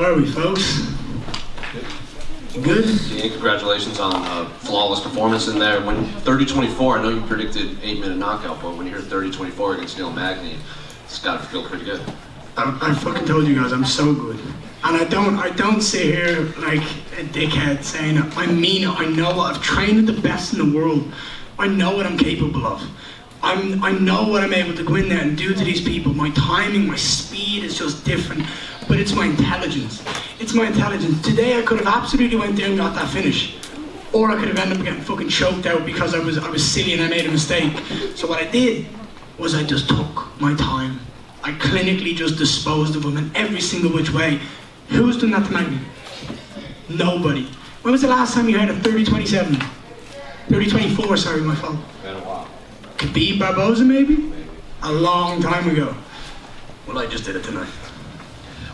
are we, folks? Good? Yeah, congratulations on a flawless performance in there. When 30-24, I know you predicted 8-minute knockout, but when you hear 30-24 against Neil Magny, it's got to feel pretty good. I fucking told you guys I'm so good. And I don't sit here like a dickhead saying it. I mean it. I know what I've trained with the best in the world. I know what I'm capable of. I know what I'm able to go in there and do to these people. My timing, my speed is just different. But it's my intelligence. It's my intelligence. Today I could have absolutely went there and got that finish. Or I could have ended up getting fucking choked out because I was silly and I made a mistake. So what I did was I just took my time. I clinically just disposed of them in every single which way. Who's done that to Magny? Nobody. When was the last time you had a 30-27? 30-24, sorry, my fault. Been a while. Khabib Barboza, maybe? A long time ago. Well, I just did it tonight.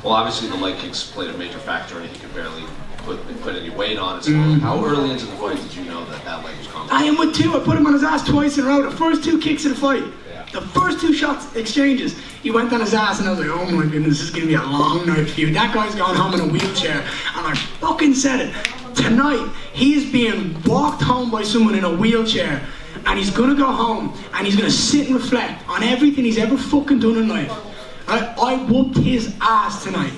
Well, obviously the leg kicks played a major factor, and he could barely put any weight on it. So how early into the fight did you know that leg was coming? I am with two. I put him on his ass twice in a row. The first two kicks of the fight. Yeah. The first two shots, exchanges, he went on his ass and I was like, oh my goodness, this is going to be a long night for you. That guy's going home in a wheelchair. And I fucking said it. Tonight, he's being walked home by someone in a wheelchair. And he's going to go home and he's going to sit and reflect on everything he's ever fucking done in life. I whooped his ass tonight.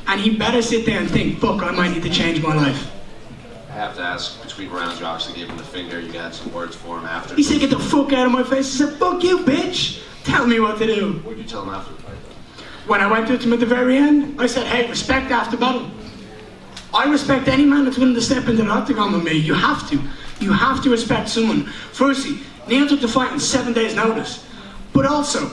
And he better sit there and think, fuck, I might need to change my life. I have to ask, between rounds, you obviously gave him the finger. You had some words for him after. He said, get the fuck out of my face. He said, fuck you, bitch. Tell me what to do. What did you tell him after the fight? When I went to him at the very end, I said, hey, respect after battle. I respect any man that's willing to step into the octagon with me. You have to. You have to respect someone. Firstly, Neil took the fight on 7 days' notice. But also,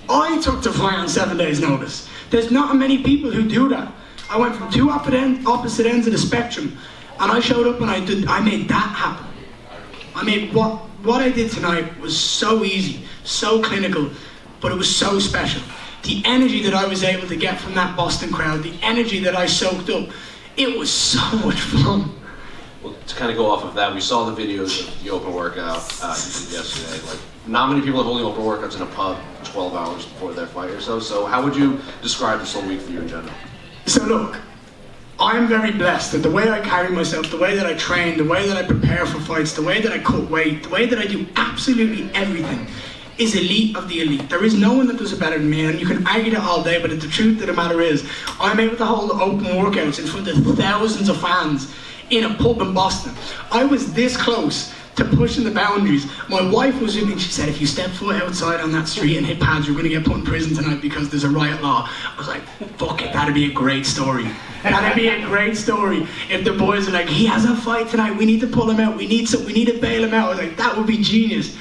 I took the fight on 7 days' notice. There's not many people who do that. I went from two opposite ends of the spectrum, and I showed up and I made that happen. I made what I did tonight was so easy, so clinical, but it was so special. The energy that I was able to get from that Boston crowd, the energy that I soaked up, it was so much fun. Well, to kind of go off of that, we saw the videos of the open workout you did yesterday. Like, not many people are holding open workouts in a pub 12 hours before their fight or so. So how would you describe this whole week for you in general? So look, I'm very blessed that the way I carry myself, the way that I train, the way that I prepare for fights, the way that I cut weight, the way that I do absolutely everything is elite of the elite. There is no one that does it better than me, and you can argue that all day, but the truth of the matter is, I'm able to hold open workouts in front of thousands of fans in a pub in Boston. I was this close to pushing the boundaries. My wife was with me and she said, if you step foot outside on that street and hit pads, you're going to get put in prison tonight because there's a riot law. I was like, fuck it, that'd be a great story. That'd be a great story if the boys are like, he has a fight tonight, we need to pull him out, we need to bail him out. I was like, that would be genius.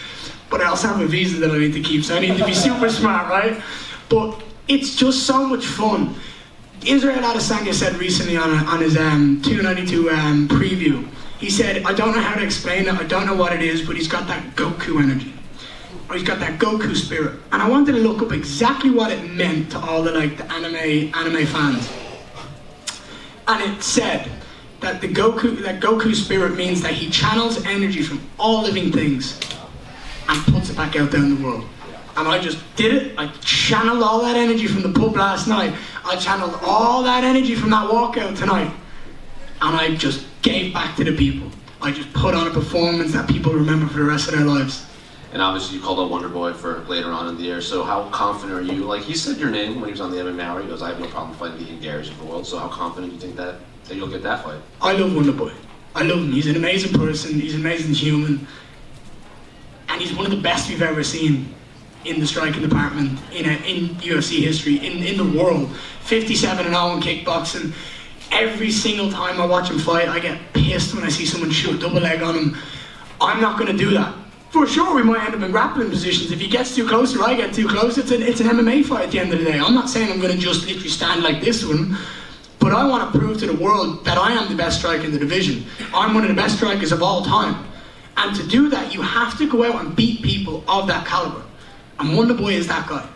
But I also have a visa that I need to keep, so I need to be super smart, right? But it's just so much fun. Israel Adesanya said recently on his 292 preview, he said, I don't know how to explain it, I don't know what it is, but he's got that Goku energy. Or he's got that Goku spirit. And I wanted to look up exactly what it meant to all the anime fans. And it said that the Goku spirit means that he channels energy from all living things and puts it back out there in the world. And I just did it. I channeled all that energy from the pub last night. I channeled all that energy from that walkout tonight. And I just gave back to the people. I just put on a performance that people remember for the rest of their lives. And obviously you called out Wonder Boy for later on in the year, so how confident are you? Like, he said your name when he was on the MMA Hour. He goes, I have no problem fighting the Ian Garrys of the world. So how confident do you think that you'll get that fight? I love Wonder Boy. I love him. He's an amazing person. He's an amazing human. And he's one of the best we've ever seen in the striking department, in UFC history, in the world. 57-0 in kickboxing. Every single time I watch him fight, I get pissed when I see someone shoot a double leg on him. I'm not going to do that. For sure, we might end up in grappling positions. If he gets too close or I get too close, it's an MMA fight at the end of the day. I'm not saying I'm going to just literally stand like this one, but I want to prove to the world that I am the best striker in the division. I'm one of the best strikers of all time. And to do that, you have to go out and beat people of that caliber. And Wonder Boy is that guy.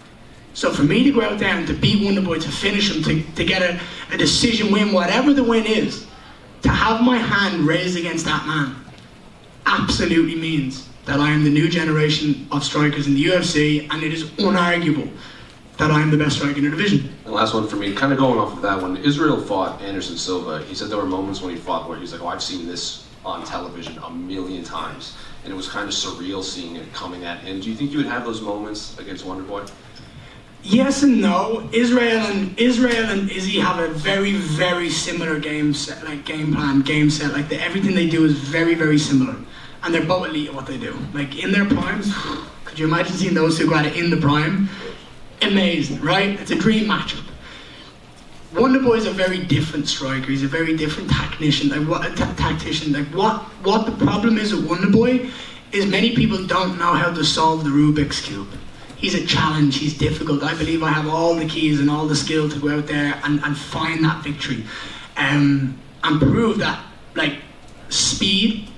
So for me to go out there and to beat Wonder Boy, to finish him, to get a decision win, whatever the win is, to have my hand raised against that man absolutely means that I am the new generation of strikers in the UFC, and it is unarguable that I'm the best striker in the division. And last one for me, kind of going off of that, when Israel fought Anderson Silva, he said there were moments when he fought where he's like, oh, I've seen this on television a million times. And it was kind of surreal seeing it coming at him. Do you think you would have those moments against Wonderboy? Yes and no. Israel and Izzy have a very, very similar game set, like game plan, game set. Like everything they do is very, very similar. And they're both elite at what they do. Like in their primes, could you imagine seeing those two go at it in the prime? Amazing, right? It's a dream matchup. Wonderboy is a very different striker. He's a very different tactician. Tactician. What the problem is with Wonderboy is many people don't know how to solve the Rubik's Cube. He's a challenge. He's difficult. I believe I have all the keys and all the skill to go out there and find that victory, and prove that like speed,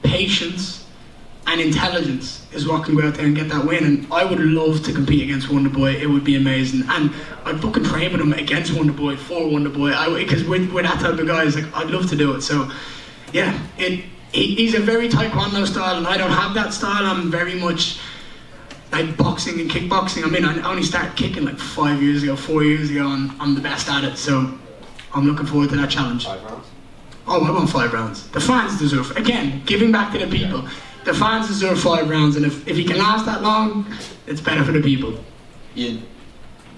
patience, and intelligence is what can go out there and get that win. And I would love to compete against Wonderboy. It would be amazing. And I'd fucking train with him against Wonderboy, for Wonderboy. Because we're that type of guys. Like, I'd love to do it. So, yeah, he's a very taekwondo style, and I don't have that style. I'm very much like boxing and kickboxing. I mean, I only started kicking like 4 years ago, and I'm the best at it. So I'm looking forward to that challenge. 5 rounds? Oh, I want 5 rounds. The fans deserve, again, giving back to the people. The fans deserve 5 rounds, and if he can last that long, it's better for the people. Ian,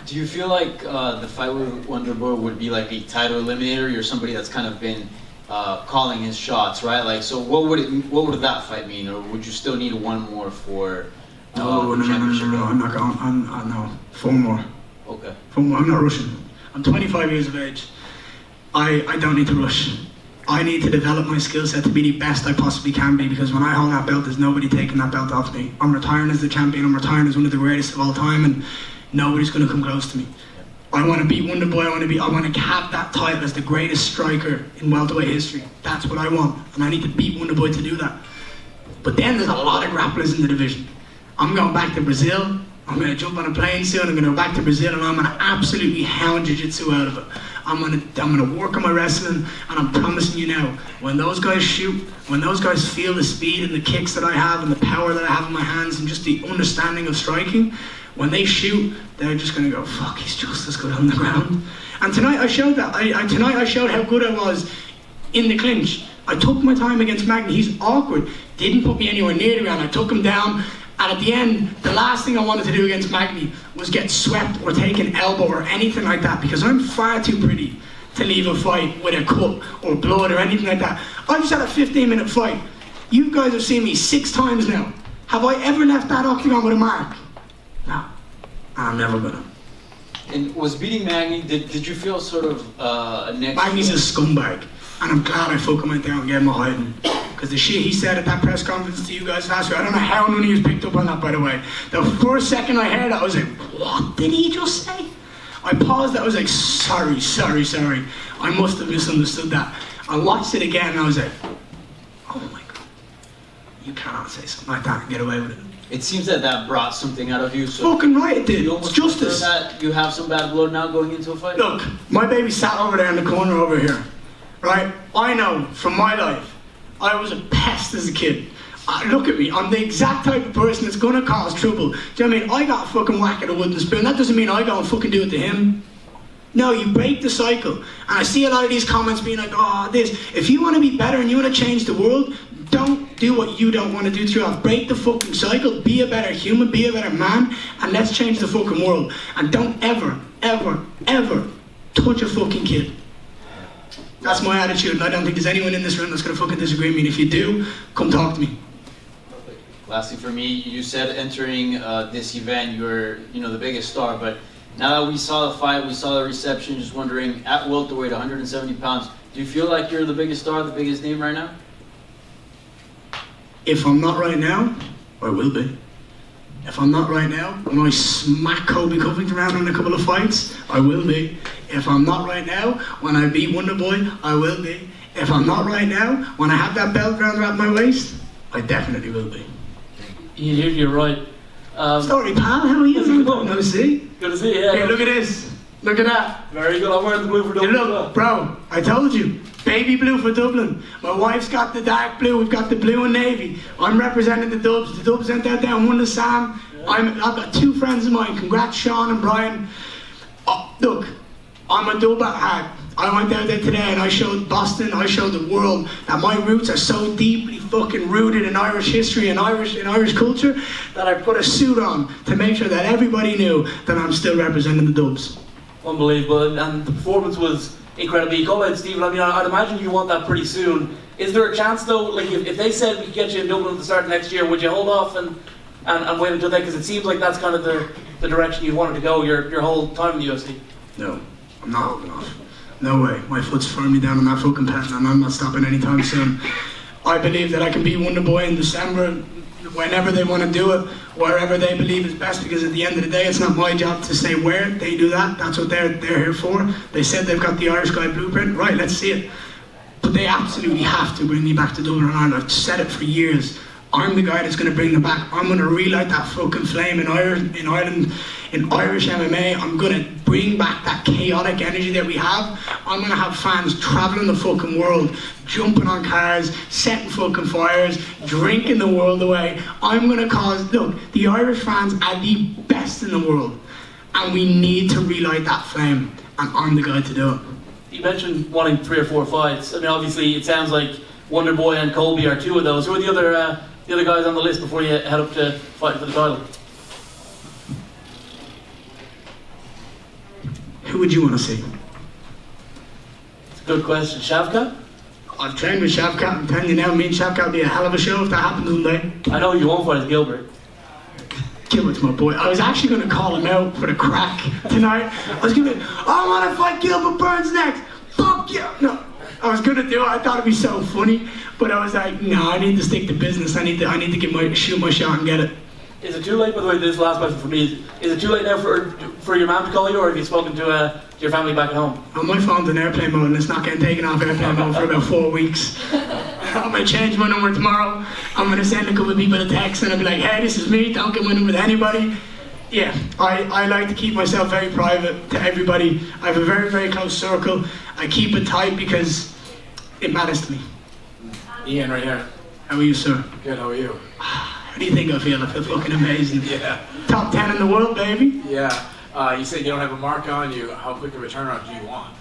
do you feel like the fight with Wonderboy would be like a title eliminator? You're somebody that's kind of been calling his shots, right? Like, so what would that fight mean, or would you still need one more for championship? No, I'm not going. No, 4 more. Okay. 4 more. I'm not rushing. I'm 25 years of age. I don't need to rush. I need to develop my skill set to be the best I possibly can be, because when I hold that belt, there's nobody taking that belt off me. I'm retiring as the champion. I'm retiring as one of the greatest of all time, and nobody's going to come close to me. I want to beat Wonderboy. I want to have that title as the greatest striker in welterweight history. That's what I want, and I need to beat Wonderboy to do that. But then there's a lot of grapplers in the division. I'm going back to Brazil. I'm going to jump on a plane soon. I'm going to go back to Brazil, and I'm going to absolutely hound jiu-jitsu out of it. I'm going to work on my wrestling, and I'm promising you now, when those guys shoot, when those guys feel the speed and the kicks that I have and the power that I have in my hands and just the understanding of striking, when they shoot, they're just going to go, fuck, he's just as good on the ground. And tonight I showed that. Tonight I showed how good I was in the clinch. I took my time against Magny. He's awkward. Didn't put me anywhere near the ground. I took him down. And at the end, the last thing I wanted to do against Magny was get swept or take an elbow or anything like that, because I'm far too pretty to leave a fight with a cut or blood or anything like that. I just had a 15-minute fight. You guys have seen me 6 times now. Have I ever left that octagon with a mark? No. I'm never gonna. And was beating Magny, did you feel sort of next... Magny's a scumbag. And I'm glad I fucking went down and gave him a hiding. Because the shit he said at that press conference to you guys last week, I don't know how none of you picked up on that, by the way. The first second I heard it, I was like, what did he just say? I paused, I was like, sorry. I must have misunderstood that. I watched it again and I was like, oh my God. You cannot say something like that and get away with it. It seems that brought something out of you. So fucking right it did. You It's justice. That you have some bad blood now going into a fight? Look, my baby sat over there in the corner over here. Right? I know from my life, I was a pest as a kid. Look at me, I'm the exact type of person that's gonna cause trouble. Do you know what I mean? I got a fucking whack at a wooden spoon. That doesn't mean I go and fucking do it to him. No, you break the cycle. And I see a lot of these comments being like, oh, this. If you want to be better and you want to change the world, don't do what you don't want to do to yourself. Break the fucking cycle, be a better human, be a better man, and let's change the fucking world. And don't ever touch a fucking kid. That's my attitude, and I don't think there's anyone in this room that's going to fucking disagree with me. And if you do, come talk to me. Lastly for me, you said entering this event, you're the biggest star, but now that we saw the fight, we saw the reception, just wondering, at welterweight, 170 pounds, do you feel like you're the biggest star, the biggest name right now? If I'm not right now, I will be. If I'm not right now, when I smack Kobe Covington around in a couple of fights, I will be. If I'm not right now, when I beat Wonderboy, I will be. If I'm not right now, when I have that belt around my waist, I definitely will be. You're right. Sorry, pal, how are you? No, see? Good to see you. Yeah. Here, look at this. Look at that. Very good. I'm wearing the blue for You Dublin. look, bro, I told you. Baby blue for Dublin. My wife's got the dark blue, we've got the blue and navy. I'm representing the Dubs. The Dubs sent that down, won the Sam. I've got two friends of mine. Congrats, Sean and Brian. Look, I'm a Dub at heart. I went out there today and I showed Boston, I showed the world that my roots are so deeply fucking rooted in Irish history and Irish culture that I put a suit on to make sure that everybody knew that I'm still representing the Dubs. Unbelievable, and the performance was incredible. You call out Stephen, I mean, I'd imagine you want that pretty soon. Is there a chance though, like if they said we could get you in Dublin at the start of next year, would you hold off and wait until then? Because it seems like that's kind of the direction you wanted to go your whole time in the UFC. No, I'm not holding off. No way. My foot's firmly down on that fucking pedal and I'm not stopping anytime soon. I believe that I can be Wonder Boy in December, whenever they want to do it, wherever they believe is best, because at the end of the day, it's not my job to say where. They do that. That's what they're here for. They said they've got the Irish guy blueprint. Right, let's see it. But they absolutely have to bring me back to Dublin and Ireland. I've said it for years. I'm the guy that's going to bring them back. I'm going to relight that fucking flame in Ireland, in Irish MMA. I'm going to bring back that chaotic energy that we have. I'm going to have fans traveling the fucking world, jumping on cars, setting fucking fires, drinking the world away. I'm going to cause, look, the Irish fans are the best in the world. And we need to relight that flame. And I'm the guy to do it. You mentioned wanting 3 or 4 fights. I mean, obviously, it sounds like Wonder Boy and Colby are 2 of those. Who are the other guys on the list before you head up to fighting for the title? Who would you want to see? It's a good question. Shavkat? I've trained with Shavkat. I'm telling you now, me and Shavkat would be a hell of a show if that happens one day. I know you won't fight as Gilbert. Gilbert's my boy. I was actually going to call him out for the crack tonight. I was going to be, I want to fight Gilbert Burns next. Fuck you. No, I was going to do it. I thought it'd be so funny, but I was like, no, I need to stick to business. I need to shoot my shot and get it. Is it too late, by the way, this last question for me, is it too late now for your mom to call you, or have you spoken to your family back at home? Oh, my phone's in airplane mode and it's not getting taken off airplane mode for about 4 weeks. I'm going to change my number tomorrow. I'm going to send a couple of people a text and I'll be like, hey, this is me, don't get my number to anybody. Yeah, I like to keep myself very private to everybody. I have a very, very close circle. I keep it tight because it matters to me. Ian, right here. How are you, sir? Good, how are you? How do you think I feel? I feel fucking amazing. Yeah. Top 10 in the world, baby. Yeah. You said you don't have a mark on you. How quick of a turnaround do you want?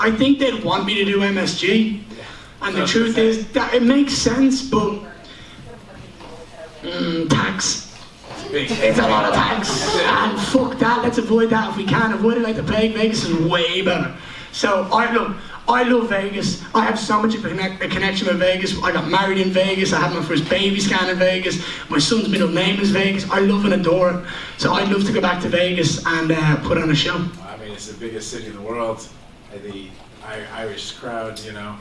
I think they'd want me to do MSG. And the truth is, that it makes sense, but tax. It's a lot of tax. And fuck that, let's avoid that if we can. Avoid it like the plague. Vegas is way better. So I love Vegas. I have so much of a connection with Vegas. I got married in Vegas. I had my first baby scan in Vegas. My son's middle name is Vegas. I love and adore it. So I'd love to go back to Vegas and put on a show. I mean, it's the biggest city in the world. The Irish crowd, you know.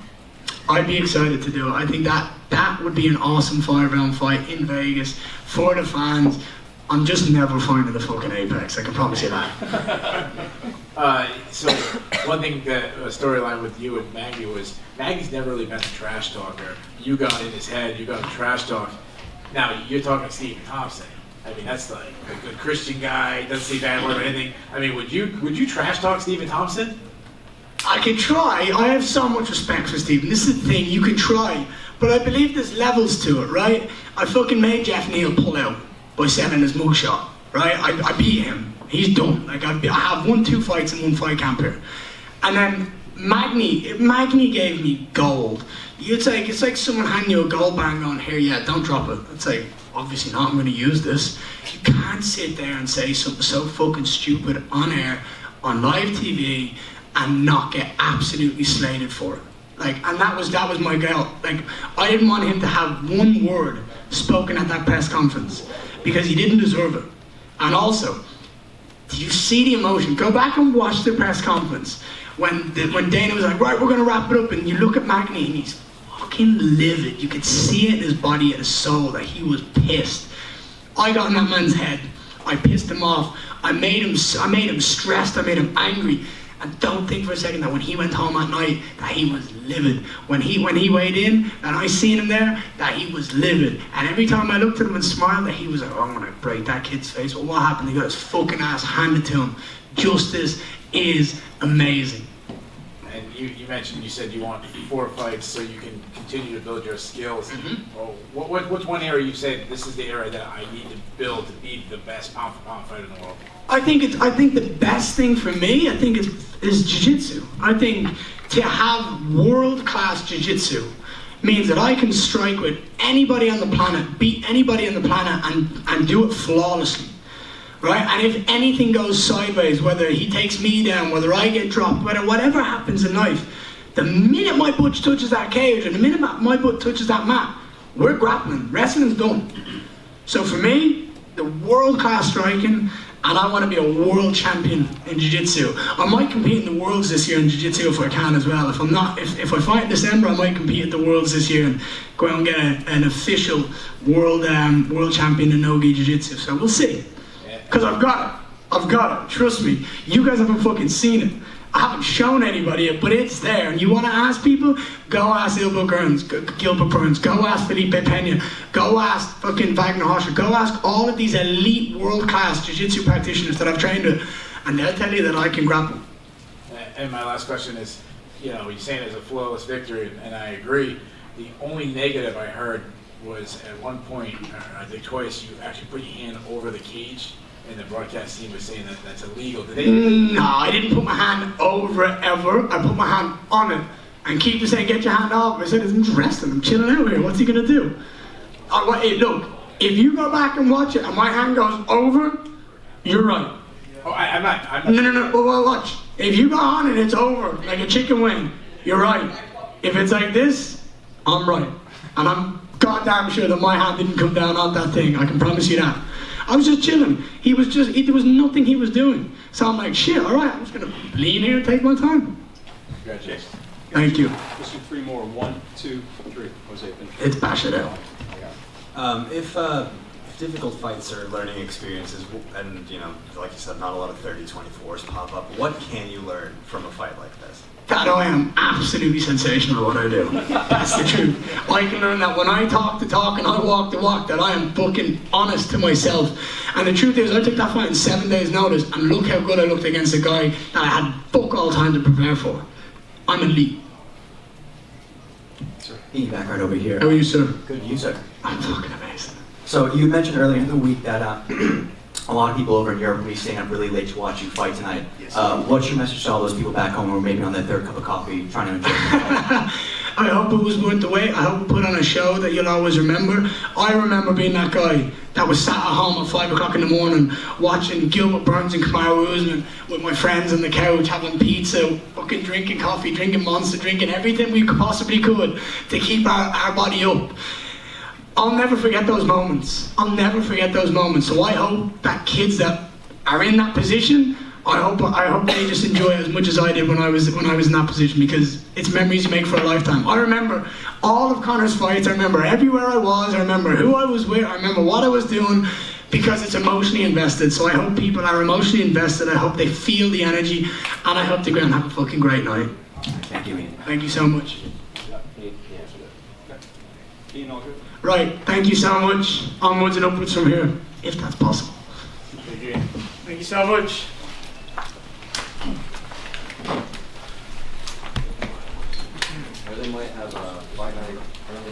I'd be excited to do it. I think that would be an awesome 5-round fight in Vegas for the fans. I'm just never finding the fucking apex. I can promise you that. So one thing that a storyline with you and Maggie was Maggie's never really been a trash talker. You got in his head. You got him trash talk. Now you're talking to Stephen Thompson. I mean, that's like a good Christian guy. Doesn't say bad word or anything. I mean, would you trash talk Stephen Thompson? I could try. I have so much respect for Stephen. This is the thing. You can try, but I believe there's levels to it, right? I fucking made Jeff Neal pull out by selling his mugshot, right? I beat him. He's done. Like I have won 2 fights in 1 fight camp here. And then Magny gave me gold. It's like someone handing you a gold band going, here, yeah, don't drop it. It's like, obviously not, I'm going to use this. You can't sit there and say something so fucking stupid on air, on live TV, and not get absolutely slated for it. Like, and that was my girl. Like, I didn't want him to have 1 word spoken at that press conference because he didn't deserve it. And also, did you see the emotion? Go back and watch the press conference when Dana was like, right, we're gonna wrap it up, and you look at Magny and he's fucking livid. You could see it in his body and his soul that he was pissed. I got in that man's head. I pissed him off. I made him stressed. I made him angry. And don't think for a second that when he went home at night that he was livid. When he weighed in and I seen him there, that he was livid. And every time I looked at him and smiled, that he was like, oh, I'm gonna break that kid's face. Well, what happened? He got his fucking ass handed to him. Justice is amazing. And you mentioned, you said you want 4 fights so you can continue to build your skills. Well, what's one area you said, this is the area that I need to build to be the best pound for pound fighter in the world? I think the best thing for me, is jiu-jitsu. I think to have world-class jiu-jitsu means that I can strike with anybody on the planet, beat anybody on the planet, and do it flawlessly. Right? And if anything goes sideways, whether he takes me down, whether I get dropped, whatever happens in life, the minute my butt touches that cage, and the minute my butt touches that mat, we're grappling. Wrestling's done. So for me, the world-class striking, and I want to be a world champion in jiu-jitsu. I might compete in the Worlds this year in jiu-jitsu if I can as well. If I fight in December, I might compete at the Worlds this year and go out and get an official world champion in no-gi jiu-jitsu. So we'll see. Because I've got it. Trust me. You guys haven't fucking seen it. I haven't shown anybody it, but it's there. And you want to ask people? Go ask Gilbert Burns. Go ask Felipe Pena. Go ask fucking Wagner Hoscher. Go ask all of these elite world-class jiu-jitsu practitioners that I've trained with, and they'll tell you that I can grapple. And my last question is, you're saying it's a flawless victory, and I agree. The only negative I heard was at one point, I think twice, you actually put your hand over the cage. And the broadcast team was saying that that's illegal. Did they? No, I didn't put my hand over it ever. I put my hand on it. And keep saying, get your hand off. I said, I'm just resting. I'm chilling out here. What's he going to do? Hey, look, if you go back and watch it and my hand goes over, you're right. Oh, I'm not. No. Well, watch. If you go on and it's over, like a chicken wing, you're right. If it's like this, I'm right. And I'm goddamn sure that my hand didn't come down on that thing. I can promise you that. I was just chilling. There was nothing he was doing. So I'm like, shit, all right, I'm just going to lean here and take my time. Congratulations. Thank you. Let's do 3 more. 1, 2, 3. Jose, finish. It's bash it out. If difficult fights are learning experiences, and like you said, not a lot of 30-24s pop up, what can you learn from a fight like this? That I am absolutely sensational at what I do. That's the truth. I can learn that when I talk the talk and I walk the walk, that I am fucking honest to myself. And the truth is, I took that fight in 7 days' notice, and look how good I looked against a guy that I had fuck all time to prepare for. I'm elite. Sir, Ian back right over here. How are you, sir? Good, you, sir. I'm fucking amazing. So you mentioned earlier in the week that a lot of people over in Europe will be staying up really late to watch you fight tonight. Yes. What's your message to all those people back home who are maybe on their 3rd cup of coffee trying to enjoy the fight? I hope it was worth the wait. I hope we put on a show that you'll always remember. I remember being that guy that was sat at home at 5 o'clock in the morning watching Gilbert Burns and Kamaru Usman with my friends on the couch, having pizza, fucking drinking coffee, drinking Monster, drinking everything we possibly could to keep our body up. I'll never forget those moments. So I hope that kids that are in that position, I hope they just enjoy it as much as I did when I was in that position, because it's memories you make for a lifetime. I remember all of Conor's fights. I remember everywhere I was. I remember who I was with. I remember what I was doing, because it's emotionally invested. So I hope people are emotionally invested. I hope they feel the energy, and I hope they go and have a fucking great night. Thank you, Ian. Thank you so much. Ian, all good? Right, thank you so much. Onwards and upwards from here, if that's possible. Thank you so much. Or they might have a fight night early